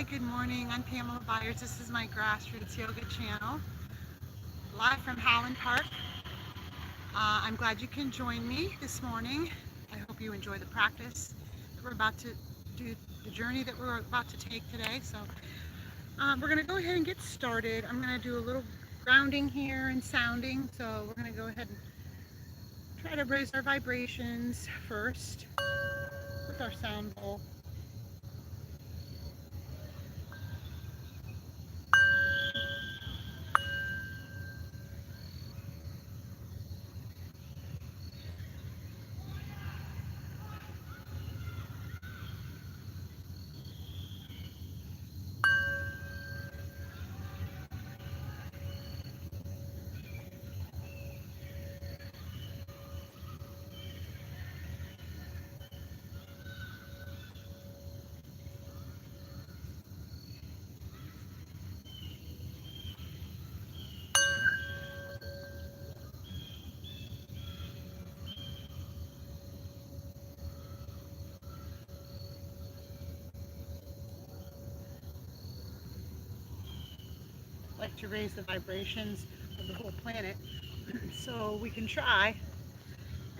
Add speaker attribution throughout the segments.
Speaker 1: Good morning. I'm Pamela Byers. This is my grassroots yoga channel, live from Holland Park. I'm glad you can join me this morning. I hope you enjoy the practice that we're about to do, the journey that we're about to take today. We're going to go ahead and get started. I'm going to do a little grounding here and sounding. So we're going to go ahead and try to raise our vibrations first with our sound bowl. Like to raise the vibrations of the whole planet. So we can try.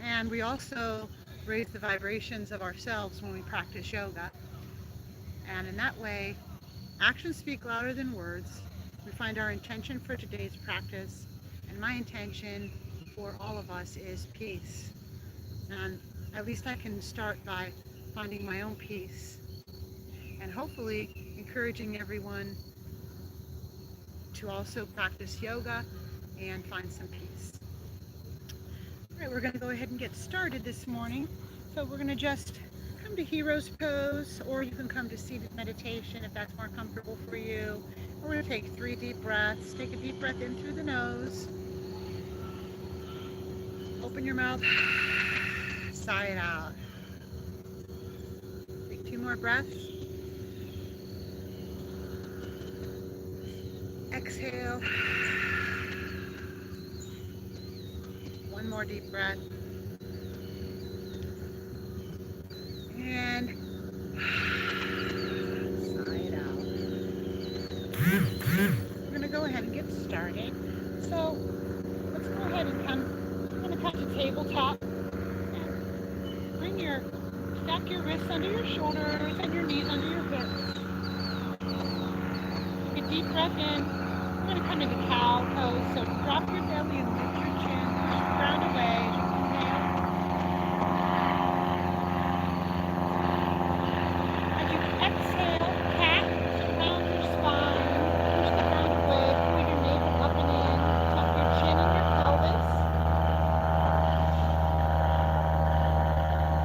Speaker 1: And we also raise the vibrations of ourselves when we practice yoga. And in that way, actions speak louder than words. We find our intention for today's practice. And my intention for all of us is peace. And at least I can start by finding my own peace and hopefully encouraging everyone to also practice yoga and find some peace. All right, we're going to go ahead and get started this morning. So we're going to just come to hero's pose, or you can come to seated meditation if that's more comfortable for you. We're going to take 3 deep breaths. Take a deep breath in through the nose. Open your mouth. Sigh it out. Take 2 more breaths. Exhale. 1 more deep breath. And sigh it out. We're going to go ahead and get started. So let's go ahead and we're going to come to tabletop. Stack your wrists under your shoulders and your knees under your hips. Take a deep breath in. We're going to come into cow pose. So drop your belly and lift your chin. Push the ground away. Inhale. As you exhale, cat, round your spine. Push the ground away. Pull your navel up and in. Tuck your chin in your pelvis.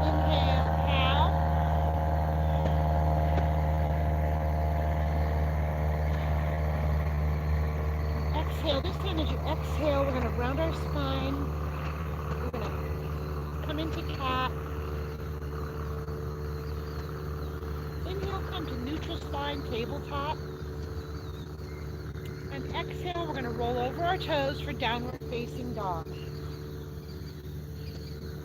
Speaker 1: Inhale, cow. Exhale. This time as you exhale, we're going to round our spine. We're going to come into cat. Inhale, come to neutral spine, tabletop. And exhale, we're going to roll over our toes for downward facing dog.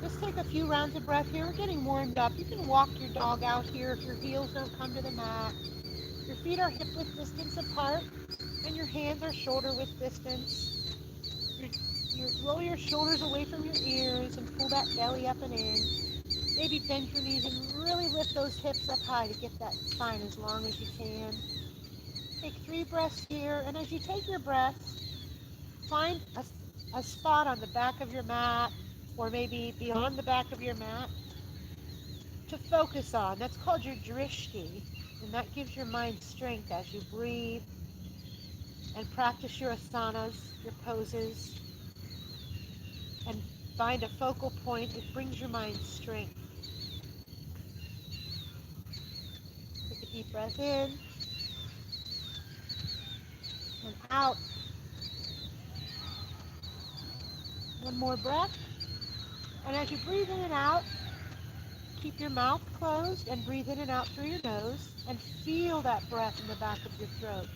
Speaker 1: Just take a few rounds of breath here. We're getting warmed up. You can walk your dog out here if your heels don't come to the mat. Your feet are hip width distance apart and your hands are shoulder width distance. You roll your shoulders away from your ears and pull that belly up and in. Maybe bend your knees and really lift those hips up high to get that spine as long as you can. Take 3 breaths here, and as you take your breaths, find a spot on the back of your mat or maybe beyond the back of your mat to focus on. That's called your drishti, and that gives your mind strength as you breathe and practice your asanas, your poses, and find a focal point. It brings your mind strength. Take a deep breath in and out. 1 more breath. And as you breathe in and out, keep your mouth closed and breathe in and out through your nose and feel that breath in the back of your throat.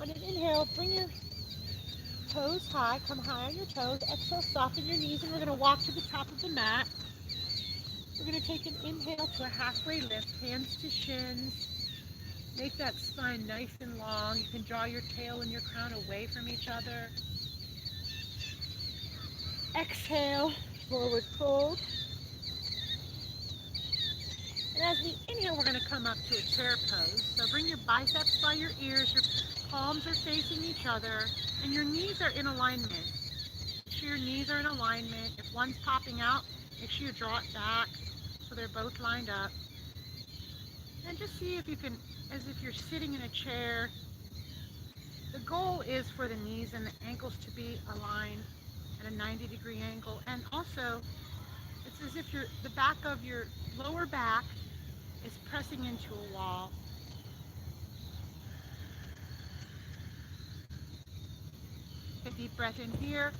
Speaker 1: On an inhale, bring your toes high. Come high on your toes. Exhale, soften your knees, and we're going to walk to the top of the mat. We're going to take an inhale to a halfway lift, hands to shins. Make that spine nice and long. You can draw your tail and your crown away from each other. Exhale, forward fold. And as we inhale, we're going to come up to a chair pose. So bring your biceps by your ears, your palms are facing each other, and your knees are in alignment. Make sure your knees are in alignment. If one's popping out, make sure you draw it back so they're both lined up. And just see if you can, as if you're sitting in a chair, the goal is for the knees and the ankles to be aligned at a 90-degree angle. And also, it's as if the back of your lower back is pressing into a wall. Take a deep breath in here.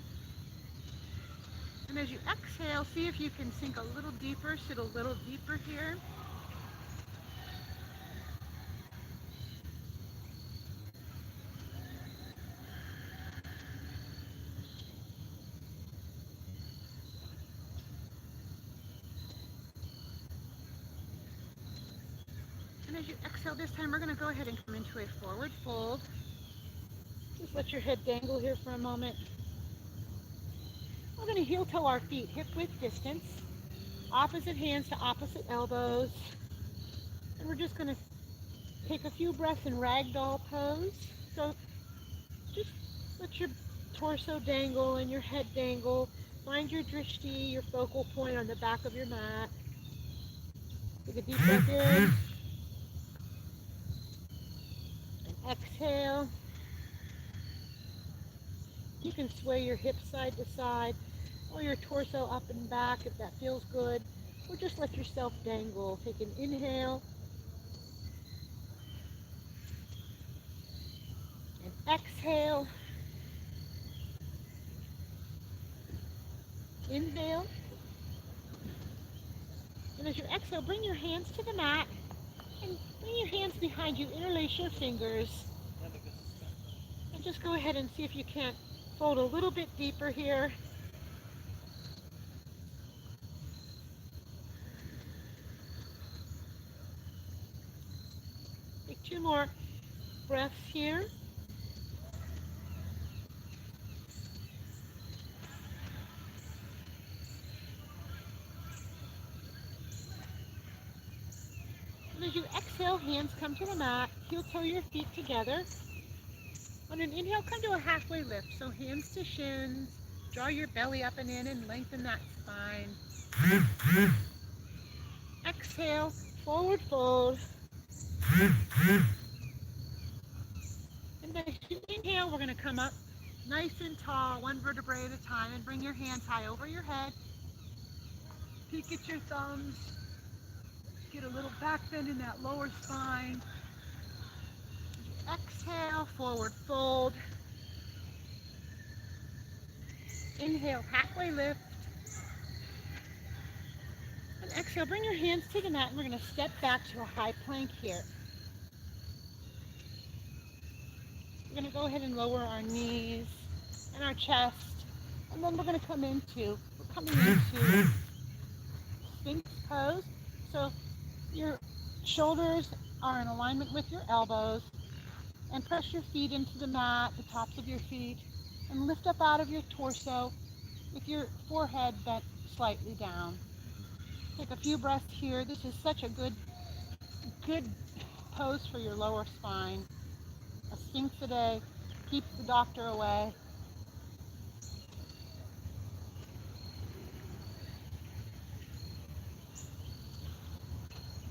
Speaker 1: And as you exhale, see if you can sink a little deeper, sit a little deeper here. And as you exhale this time, we're going to go ahead and come into a forward fold. Just let your head dangle here for a moment. We're going to heel toe our feet, hip width distance. Opposite hands to opposite elbows. And we're just going to take a few breaths in ragdoll pose. So just let your torso dangle and your head dangle. Find your drishti, your focal point on the back of your mat. Take a deep breath in. And exhale. You can sway your hips side to side or your torso up and back if that feels good. Or just let yourself dangle. Take an inhale. And exhale. Inhale. And as you exhale, bring your hands to the mat and bring your hands behind you. Interlace your fingers. And just go ahead and see if you can't fold a little bit deeper here. Take 2 more breaths here. And as you exhale, hands come to the mat. Heel toe your feet together. On an inhale, come to a halfway lift. So hands to shins. Draw your belly up and in and lengthen that spine. Exhale, forward fold. And as you inhale, we're going to come up nice and tall, one vertebrae at a time, and bring your hands high over your head. Peek at your thumbs. Get a little back bend in that lower spine. Exhale, forward fold. Inhale, halfway lift. And exhale, bring your hands to the mat, and we're going to step back to a high plank here. We're going to go ahead and lower our knees and our chest. And then we're coming into Sphinx pose. So your shoulders are in alignment with your elbows. And press your feet into the mat, the tops of your feet. And lift up out of your torso with your forehead bent slightly down. Take a few breaths here. This is such a good pose for your lower spine. A Sphinx a day keeps the doctor away.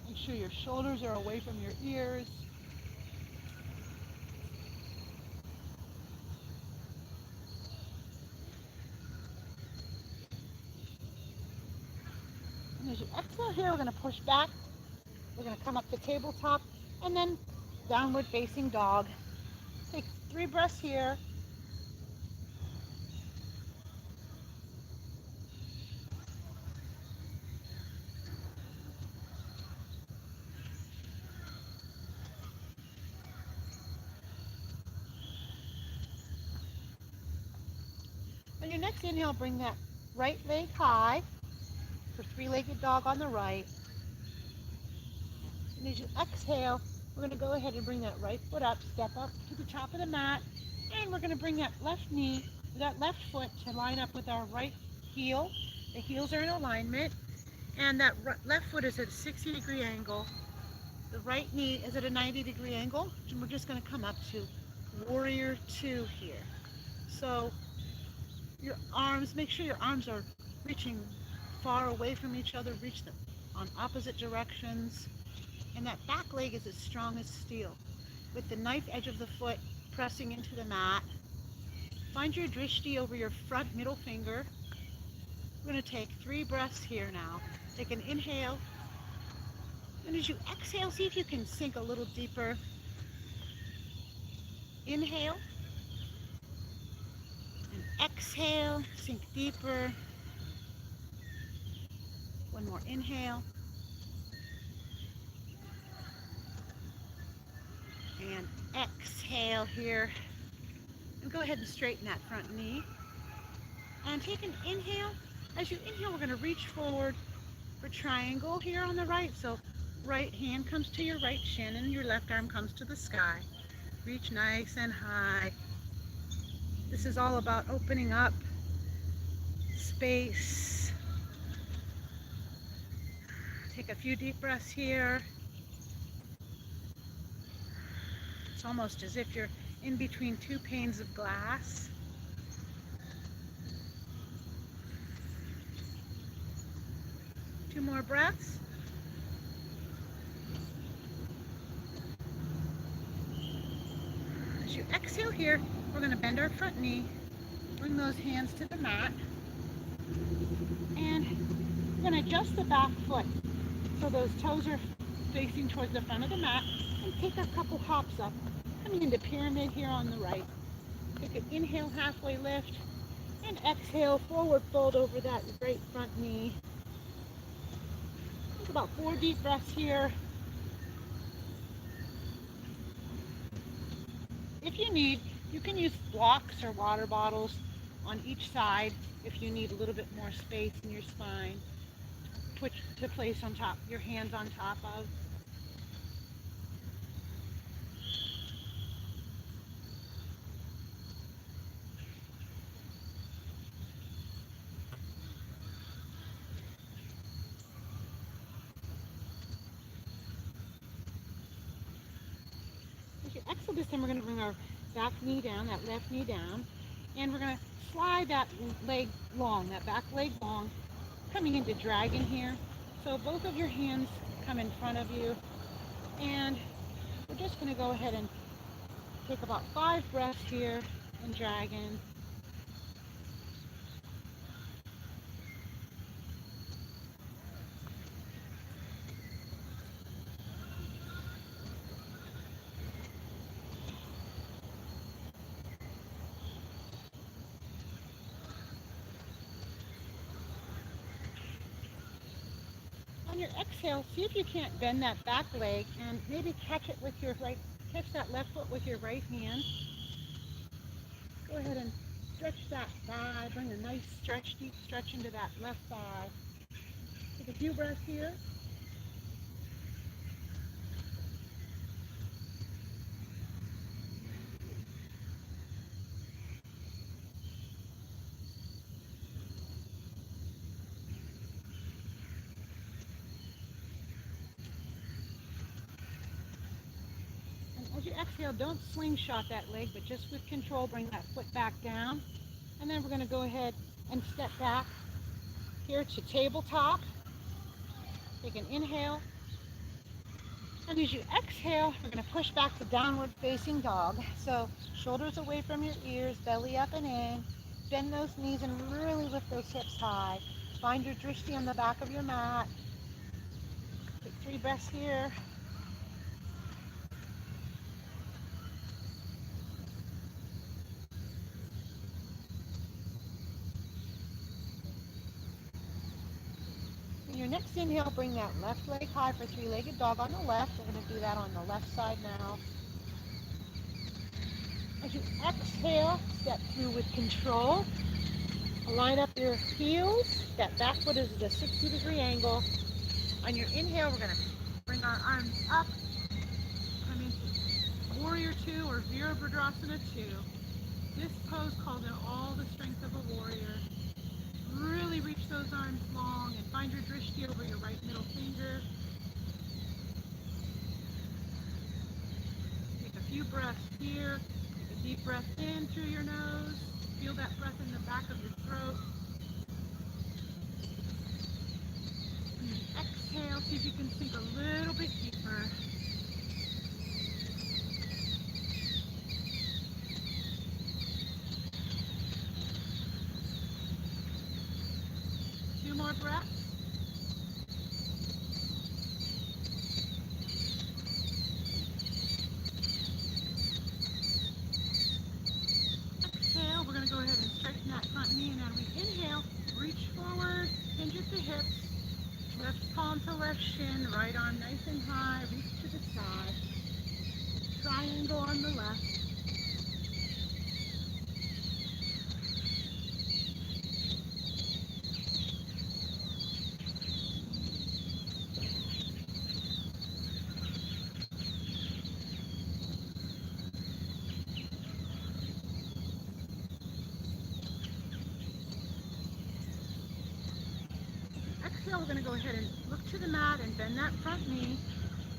Speaker 1: Make sure your shoulders are away from your ears. And as you exhale here, we're going to push back. We're going to come up to tabletop and then downward facing dog. Take 3 breaths here. next inhale, bring that right leg high for three-legged dog on the right. And as you exhale, we're going to go ahead and bring that right foot up, step up to the top of the mat, and we're going to bring that left knee, that left foot to line up with our right heel. The heels are in alignment, and that left foot is at a 60-degree angle. The right knee is at a 90-degree angle, and we're just going to come up to Warrior Two here. So your arms, make sure your arms are reaching far away from each other, reach them on opposite directions, and that back leg is as strong as steel. With the knife edge of the foot pressing into the mat, find your drishti over your front middle finger. We're going to take 3 breaths here now. Take an inhale, and as you exhale, see if you can sink a little deeper. Inhale, and exhale, sink deeper. One more inhale, and exhale here. And go ahead and straighten that front knee. And take an inhale. As you inhale, we're going to reach forward for triangle here on the right. So right hand comes to your right shin and your left arm comes to the sky. Reach nice and high. This is all about opening up space. Take a few deep breaths here. It's almost as if you're in between 2 panes of glass. Two more breaths. As you exhale here, we're going to bend our front knee, bring those hands to the mat, and we're going to adjust the back foot so those toes are facing towards the front of the mat, and take a couple hops up, coming into pyramid here on the right. Take an inhale, halfway lift, and exhale, forward fold over that right front knee. Take about 4 deep breaths here. If you need, you can use blocks or water bottles on each side if you need a little bit more space in your spine. Put to place on top, your hands on top of. As you exhale this time, we're going to bring our back knee down, that left knee down, and we're going to slide that leg long, that back leg long, coming into dragon here. So both of your hands come in front of you, and we're just going to go ahead and take about 5 breaths here in dragon. On your exhale, see if you can't bend that back leg and maybe catch it with your right, catch that left foot with your right hand. Go ahead and stretch that thigh, bring a nice stretch, deep stretch into that left thigh. Take a few breaths here. As you exhale, don't slingshot that leg, but just with control, bring that foot back down. And then we're going to go ahead and step back here to tabletop. Take an inhale. And as you exhale, we're going to push back to downward facing dog. So shoulders away from your ears, belly up and in. Bend those knees and really lift those hips high. Find your drishti on the back of your mat. Take 3 breaths here. Your next inhale, bring that left leg high for 3-legged dog on the left. We're going to do that on the left side now. As you exhale, step through with control. Line up your heels. That back foot is at a 60-degree angle. On your inhale, we're going to bring our arms up, come into Warrior Two or Virabhadrasana 2. This pose calls in all the strength of a warrior. Really reach those arms long and find your drishti over your right middle finger. Take a few breaths here. Take a deep breath in through your nose. Feel that breath in the back of your throat. And exhale, see if you can sink a little bit deeper. Two more breaths. Exhale, we're going to go ahead and straighten that front knee, and as we inhale, reach forward, hinge at the hips, left palm to left shin, right arm nice and high, reach to the side, triangle on the left. Exhale, we're going to go ahead and look to the mat and bend that front knee.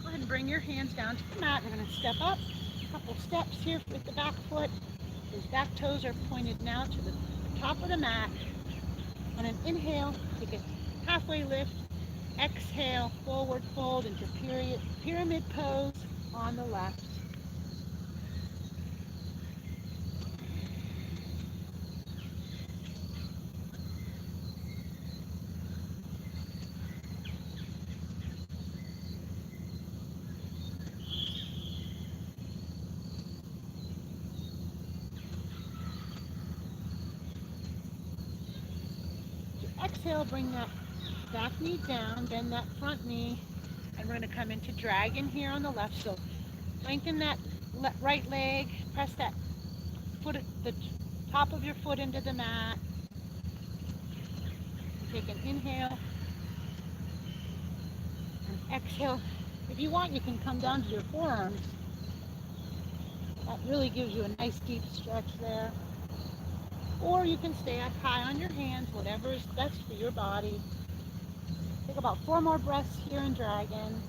Speaker 1: Go ahead and bring your hands down to the mat. We're going to step up a couple steps here with the back foot. Those back toes are pointed now to the top of the mat. On an inhale, take a halfway lift. Exhale, forward fold into pyramid pose on the left. Exhale, bring that back knee down, bend that front knee, and we're going to come into dragon here on the left. So lengthen that right leg, press that foot, the top of your foot into the mat. Take an inhale and exhale. If you want, you can come down to your forearms. That really gives you a nice deep stretch there. Or you can stay up high on your hands, whatever is best for your body. Take about 4 more breaths here in dragon.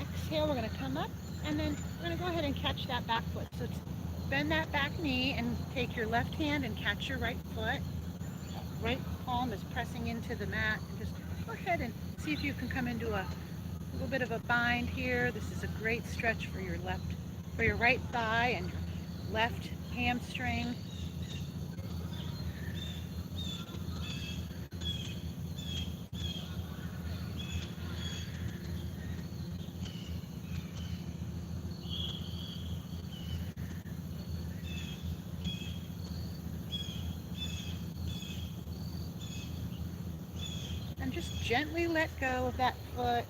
Speaker 1: Exhale, we're going to come up, and then we're going to go ahead and catch that back foot. So bend that back knee and take your left hand and catch your right foot. Right palm is pressing into the mat, and just go ahead and see if you can come into a little bit of a bind here. This is a great stretch for your right thigh and your left hamstring. And just gently let go of that foot,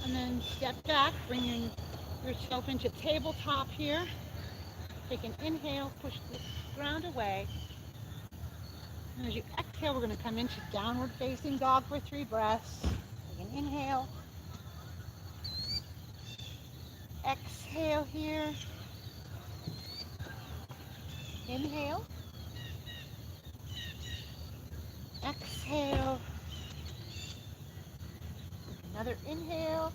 Speaker 1: and then step back, bringing yourself into tabletop here. Take an inhale, push the ground away. And as you exhale, we're going to come into downward facing dog for 3 breaths. Take an inhale. Exhale here. Inhale. Exhale. Another inhale.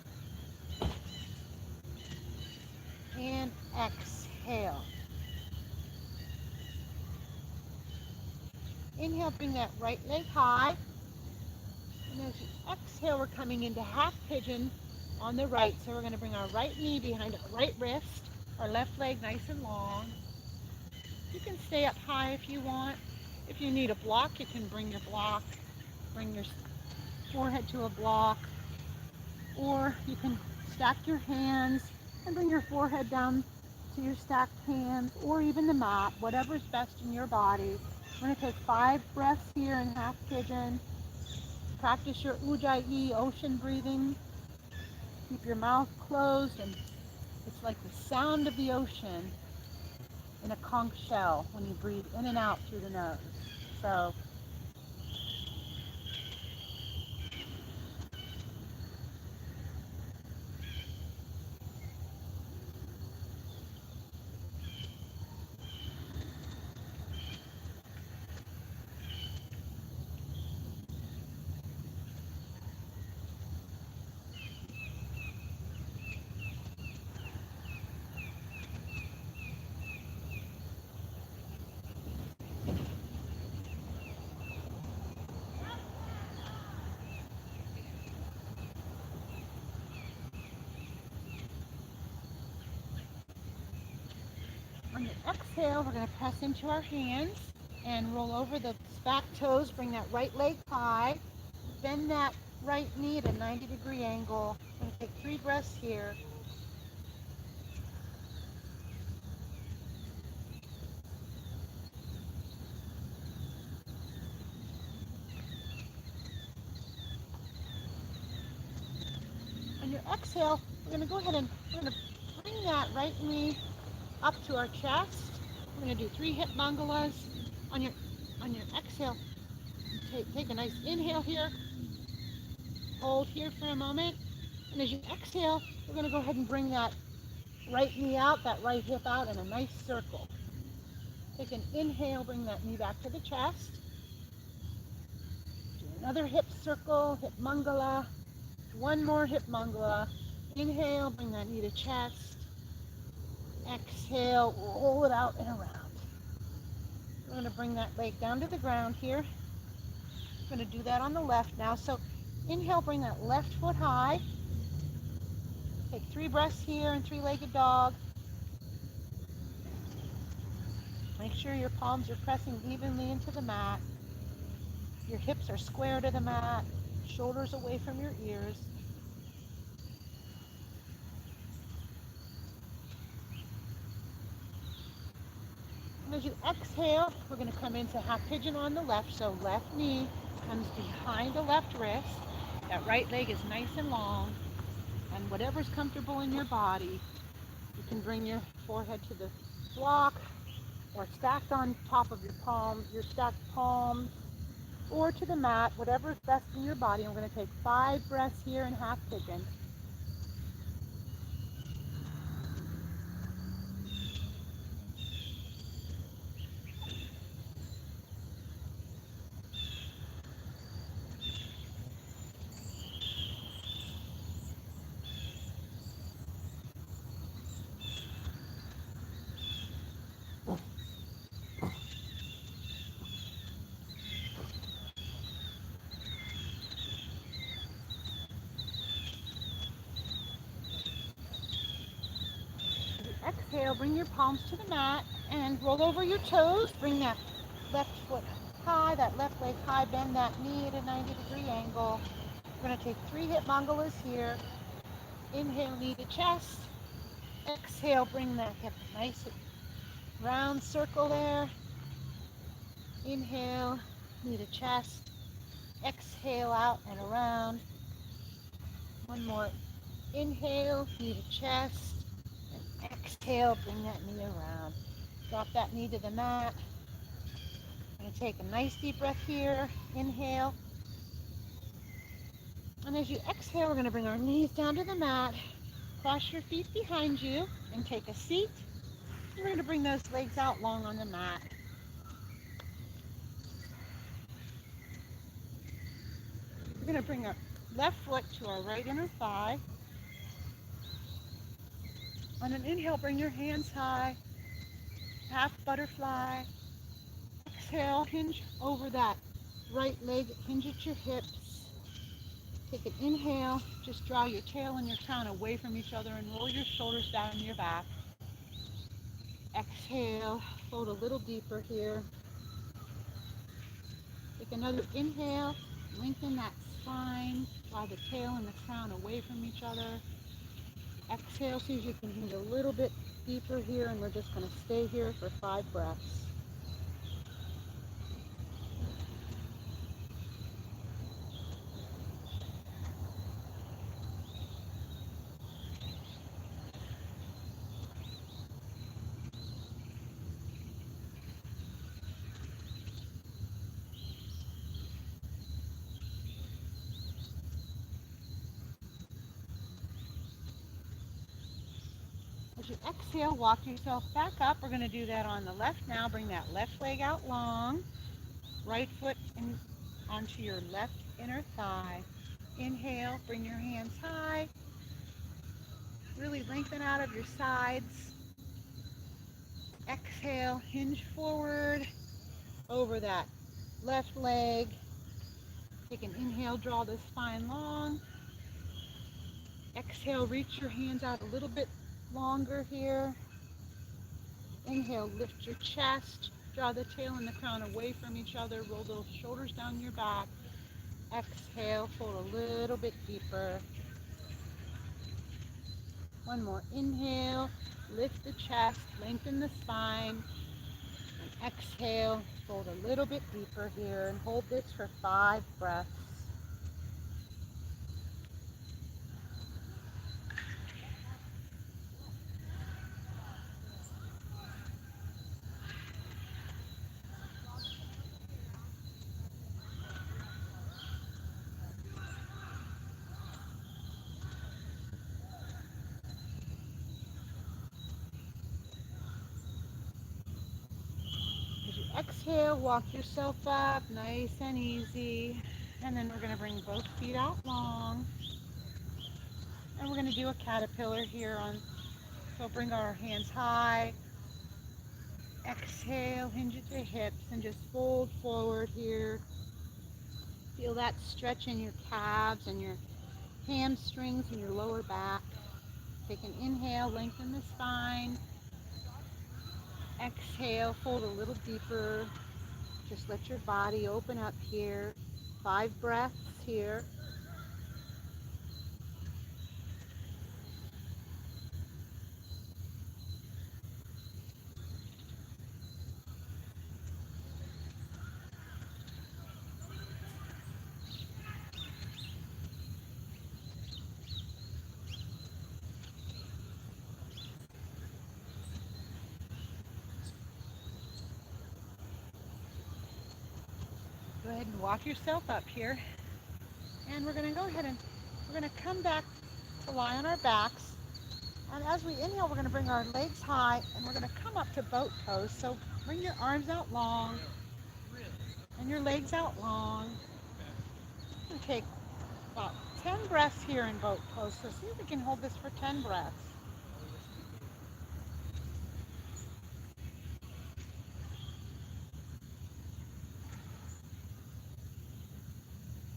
Speaker 1: And exhale. Inhale, bring that right leg high. And as you exhale, we're coming into half pigeon on the right. So we're going to bring our right knee behind our right wrist, our left leg nice and long. You can stay up high if you want. If you need a block, you can bring your block, bring your forehead to a block, or you can stack your hands and bring your forehead down to your stacked hands or even the mat, whatever's best in your body. We're going to take 5 breaths here in half pigeon. Practice your ujjayi, ocean breathing. Keep your mouth closed, and it's like the sound of the ocean in a conch shell when you breathe in and out through the nose. So on your exhale, we're going to press into our hands and roll over the back toes. Bring that right leg high. Bend that right knee at a 90-degree angle. I'm going to take 3 breaths here. On your exhale, we're going to go ahead and we're going to bring that right knee up to our chest. We're going to do 3 hip mangalas. On your exhale, take a nice inhale here. Hold here for a moment. And as you exhale, we're going to go ahead and bring that right knee out, that right hip out in a nice circle. Take an inhale, bring that knee back to the chest. Do another hip circle, hip mangala. 1 more hip mangala. Inhale, bring that knee to chest. Exhale, roll it out and around. We're going to bring that leg down to the ground here. We're going to do that on the left now. So inhale, bring that left foot high. Take 3 breaths here in 3-legged dog. Make sure your palms are pressing evenly into the mat. Your hips are square to the mat, shoulders away from your ears. And as you exhale, we're going to come into half pigeon on the left. So left knee comes behind the left wrist. That right leg is nice and long. And whatever's comfortable in your body, you can bring your forehead to the block or stacked on top of your stacked palms, or to the mat, whatever is best in your body. And we're going to take 5 breaths here in half pigeon. Exhale, bring your palms to the mat and roll over your toes. Bring that left foot high, that left leg high, bend that knee at a 90-degree angle. We're going to take 3 hip mangalas here. Inhale, knee to chest. Exhale, bring that hip nice round circle there. Inhale, knee to chest. Exhale out and around. 1 more. Inhale, knee to chest. Exhale, bring that knee around. Drop that knee to the mat. I'm going to take a nice deep breath here. Inhale. And as you exhale, we're going to bring our knees down to the mat. Cross your feet behind you and take a seat. We're going to bring those legs out long on the mat. We're going to bring our left foot to our right inner thigh. On an inhale, bring your hands high. Half butterfly. Exhale, hinge over that right leg, hinge at your hips. Take an inhale, just draw your tail and your crown away from each other and roll your shoulders down your back. Exhale, fold a little deeper here. Take another inhale, lengthen that spine, draw the tail and the crown away from each other. Exhale, see if you can hinge a little bit deeper here, and we're just going to stay here for 5 breaths. As you exhale, walk yourself back up. We're going to do that on the left now. Bring that left leg out long. Right foot in, onto your left inner thigh. Inhale, bring your hands high. Really lengthen out of your sides. Exhale, hinge forward over that left leg. Take an inhale, draw the spine long. Exhale, reach your hands out a little bit longer here. Inhale, lift your chest. Draw the tail and the crown away from each other. Roll those shoulders down your back. Exhale, fold a little bit deeper. One more inhale, lift the chest, lengthen the spine. And exhale, fold a little bit deeper here and hold this for 5 breaths. Exhale, walk yourself up, nice and easy. And then we're going to bring both feet out long. And we're going to do a caterpillar here on, so bring our hands high. Exhale, hinge at the hips and just fold forward here. Feel that stretch in your calves and your hamstrings and your lower back. Take an inhale, lengthen the spine. Exhale, fold a little deeper. Just let your body open up here. 5 breaths here. Go ahead and walk yourself up here. And we're going to go ahead and we're going to come back to lie on our backs. And as we inhale, we're going to bring our legs high and we're going to come up to boat pose. So bring your arms out long and your legs out long. And take about 10 breaths here in boat pose. So see if we can hold this for 10 breaths.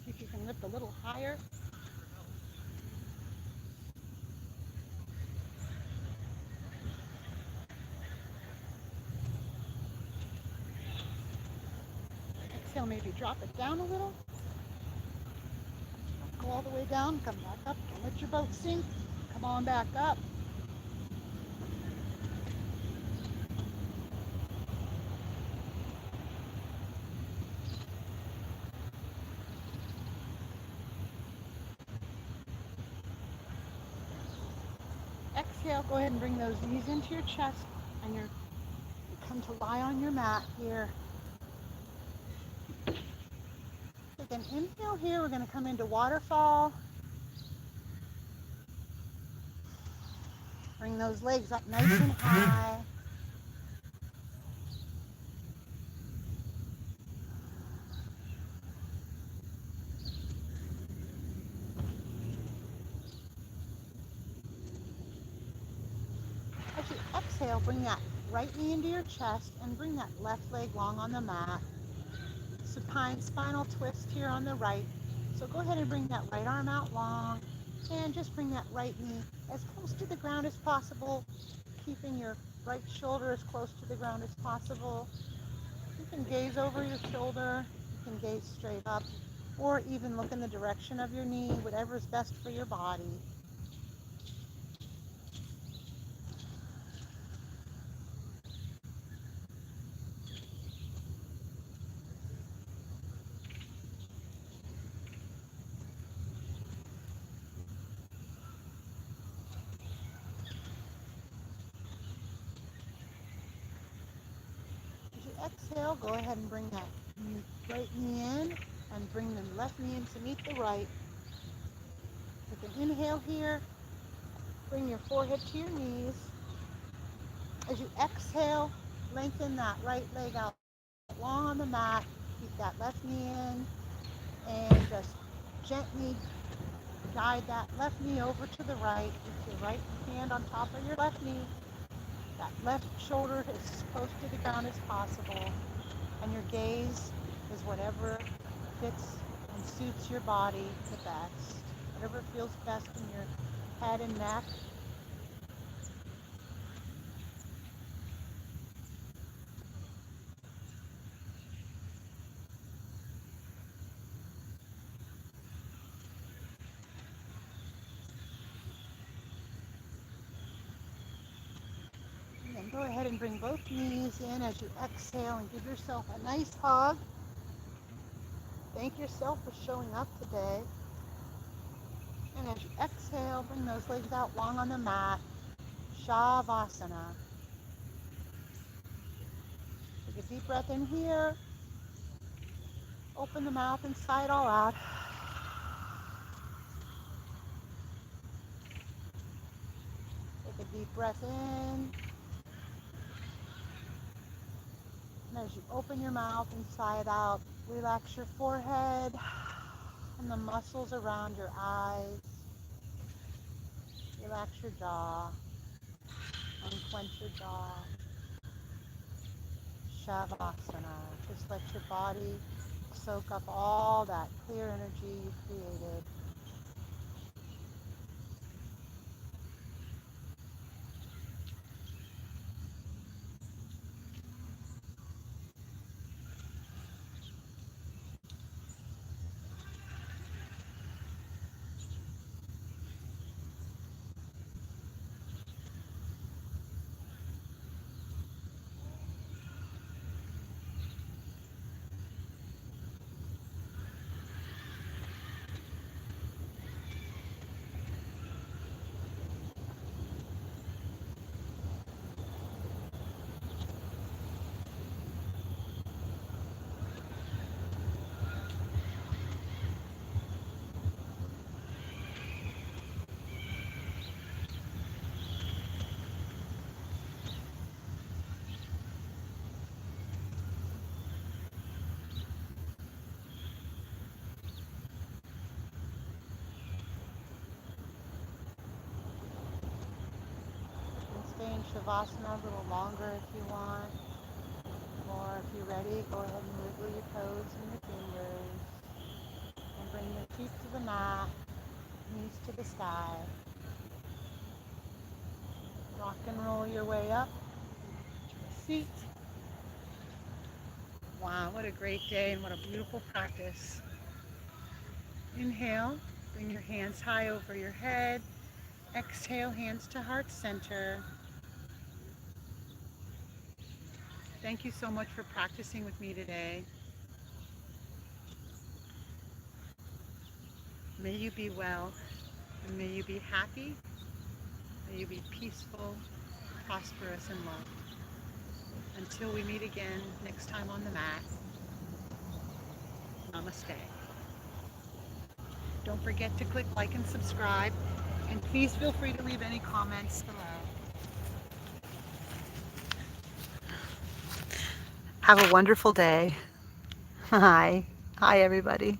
Speaker 1: See if you can lift a little higher. Exhale, maybe drop it down a little. Go all the way down, come back up. Don't let your boat sink. Come on back up. Exhale, go ahead and bring those knees into your chest and you come to lie on your mat here. Take an inhale here. We're going to come into waterfall. Bring those legs up nice and high. As you exhale, bring that right knee into your chest and bring that left leg long on the mat. Supine spinal twist here on the right. So go ahead and bring that right arm out long and just bring that right knee as close to the ground as possible, keeping your right shoulder as close to the ground as possible. You can gaze over your shoulder, you can gaze straight up, or even look in the direction of your knee, whatever is best for your body. exhale, go ahead and bring that right knee in and bring the left knee in to meet the right. With an inhale here, bring your forehead to your knees. As you exhale, lengthen that right leg out long on the mat. Keep that left knee in and just gently guide that left knee over to the right with your right hand on top of your left knee. That left shoulder is as close to the ground as possible. And your gaze is whatever fits and suits your body the best. Whatever feels best in your head and neck. And then go ahead and bring both knees in as you exhale and give yourself a nice hug. Thank yourself for showing up today. And as you exhale, bring those legs out long on the mat. Shavasana. Take a deep breath in here. Open the mouth and sigh it all out. Take a deep breath in. And as you open your mouth and sigh it out, relax your forehead and the muscles around your eyes. Relax your jaw. Unclench your jaw. Shavasana. Just let your body soak up all that clear energy you created. You can stay in Shavasana a little longer if you want. Or if you're ready, go ahead and wiggle your toes and your fingers. And bring your feet to the mat, knees to the sky. Rock and roll your way up to a seat. Wow, what a great day and what a beautiful practice. Inhale, bring your hands high over your head. Exhale, hands to heart center. Thank you so much for practicing with me today. May you be well, and may you be happy. May you be peaceful, prosperous, and loved. Until we meet again next time on the mat, namaste. Don't forget to click like and subscribe, and please feel free to leave any comments below. Have a wonderful day. Hi. Hi, everybody.